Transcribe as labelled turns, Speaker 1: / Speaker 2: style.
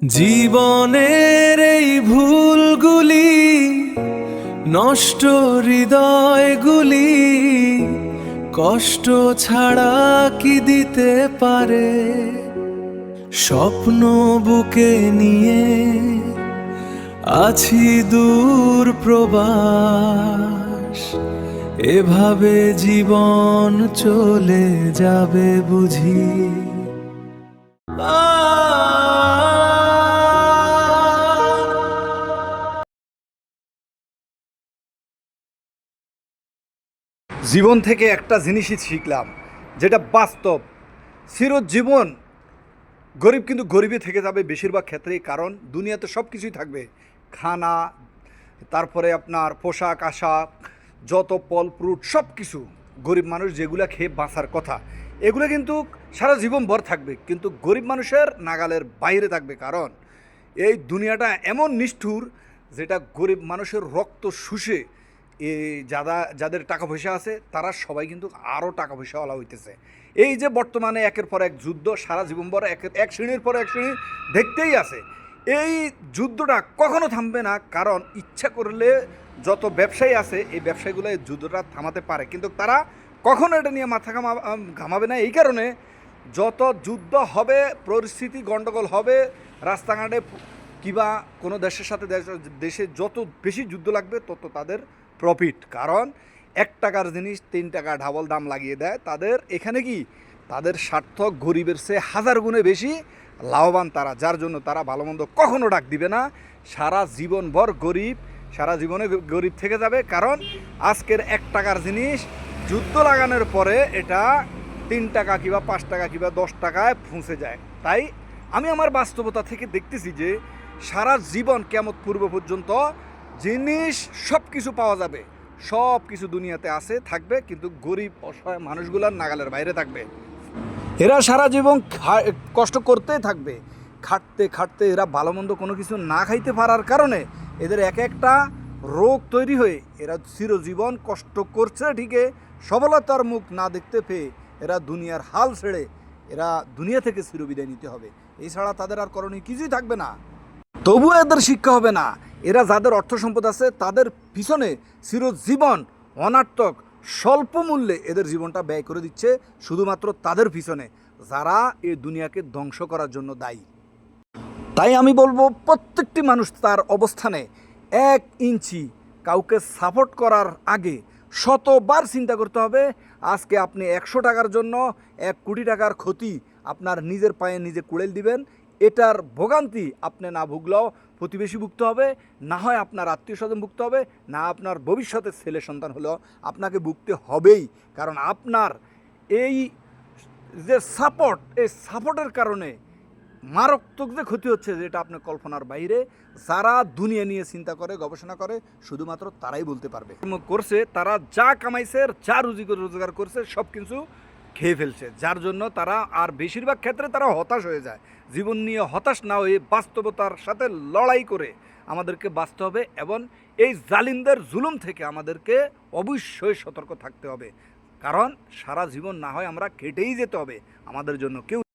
Speaker 1: জীবনের এই ভুলগুলি, নষ্ট হৃদয়গুলি কষ্ট ছাড়া কি দিতে পারে? স্বপ্ন বুকে নিয়ে আছি দূর প্রবাস, এভাবে জীবন চলে যাবে বুঝি।
Speaker 2: জীবন থেকে একটা জিনিসই শিখলাম, যেটা বাস্তব। চিরজীবন গরিব কিন্তু গরিবই থেকে যাবে বেশিরভাগ ক্ষেত্রেই, কারণ দুনিয়াতে সব কিছুই থাকবে। খানা, তারপরে আপনার পোশাক আশাক, যত ফল ফ্রুট, সব কিছু গরিব মানুষ যেগুলো খেয়ে বাঁচার কথা, এগুলো কিন্তু সারা জীবন ভর থাকবে, কিন্তু গরিব মানুষের নাগালের বাইরে থাকবে। কারণ এই দুনিয়াটা এমন নিষ্ঠুর, যেটা গরিব মানুষের রক্ত শুষে যাদের টাকা পয়সা আছে তারা সবাই কিন্তু আরও টাকা পয়সাওয়ালা হইতেছে। এই যে বর্তমানে একের পর এক যুদ্ধ সারা জীবনভর এক শ্রেণীর পর এক শ্রেণী দেখতেই আছে, এই যুদ্ধটা কখনো থামবে না। কারণ ইচ্ছা করলে যত ব্যবসায়ী আছে এই ব্যবসায়ীগুলো এই যুদ্ধটা থামাতে পারে, কিন্তু তারা কখনো এটা নিয়ে মাথা ঘামাবে না। এই কারণে যত যুদ্ধ হবে, পরিস্থিতি গণ্ডগোল হবে রাস্তাঘাটে, কিবা কোনো দেশের সাথে দেশে যত বেশি যুদ্ধ লাগবে তত তাদের প্রফিট। কারণ 1 টাকার জিনিস 3 টাকা ডাবল দাম লাগিয়ে দেয় তাদের। এখানে কি তাদের স্বার্থ গরিবের চেয়ে 1000 গুণে বেশি লাভবান তারা, যার জন্য তারা ভালো মন্দ কখনো ডাক দিবে না। সারা জীবনভর গরিব, সারা জীবনে গরিব থেকে যাবে। কারণ আজকের 1 টাকার জিনিস যুদ্ধ লাগানোর পরে এটা 3 টাকা কিংবা 5 টাকা কিংবা 10 টাকায় পৌঁছে যায়। তাই আমি আমার বাস্তবতা থেকে দেখতেছি যে সারা জীবন কিয়ামত পূর্ব পর্যন্ত জিনিস সব কিছু পাওয়া যাবে, সব কিছু দুনিয়াতে আছে থাকবে, কিন্তু গরিব অসহায় মানুষগুলার নাগালের বাইরে থাকবে। এরা সারা জীবন কষ্ট করতেই থাকবে, খাটতে খাটতে এরা ভালো মন্দ কোনো কিছু না খাইতে পারার কারণে এদের এক একটা রোগ তৈরি হয়ে এরা চিরজীবন কষ্ট করছে ঠিকই, সফলতার মুখ না দেখতে পেয়ে এরা দুনিয়ার হাল ছেড়ে এরা দুনিয়া থেকে চিরবিদায় নিতে হবে। এছাড়া তাদের আর করণীয় কিছুই থাকবে না। তবুও এদের শিক্ষা হবে না। এরা যাদের অর্থ সম্পদ আছে তাদের পিছনে চিরজীবন অনার্থক স্বল্প মূল্যে এদের জীবনটা ব্যয় করে দিচ্ছে, শুধুমাত্র তাদের পিছনে যারা এই দুনিয়াকে ধ্বংস করার জন্য দায়ী। তাই আমি বলবো প্রত্যেকটি মানুষ তার অবস্থানে 1 ইঞ্চি কাউকে সাপোর্ট করার আগে শতবার চিন্তা করতে হবে। আজকে আপনি 100 টাকার জন্য 1 কোটি টাকার ক্ষতি আপনার নিজের পায়ে নিজে কুড়েল দিবেন। এটার ভোগান্তি আপনি না ভুগলেও প্রতিবেশী ভুগতে হবে, না হয় আপনার আত্মীয় স্বজন ভুগতে হবে, না আপনার ভবিষ্যতের ছেলে সন্তান হলেও আপনাকে ভুগতে হবেই। কারণ আপনার এই যে সাপোর্ট, এই সাপোর্টের কারণে মারাত্মক যে ক্ষতি হচ্ছে, যেটা আপনার কল্পনার বাইরে। যারা দুনিয়া নিয়ে চিন্তা করে গবেষণা করে শুধুমাত্র তারাই বলতে পারবে। করছে তারা যা কামাইছে, যা রোজগার করছে সব কিছু খেয়ে ফেলছে, যার জন্য তারা আর বেশিরভাগ ক্ষেত্রে তারা হতাশ হয়ে যায়। জীবন নিয়ে হতাশ না হয়ে বাস্তবতার সাথে লড়াই করে আমাদেরকে বাঁচতে হবে, এবং এই জালিমদের জুলুম থেকে আমাদেরকে অবশ্যই সতর্ক থাকতে হবে। কারণ সারা জীবন না হয় আমরা কেটেই যেতে হবে, আমাদের জন্য কেউ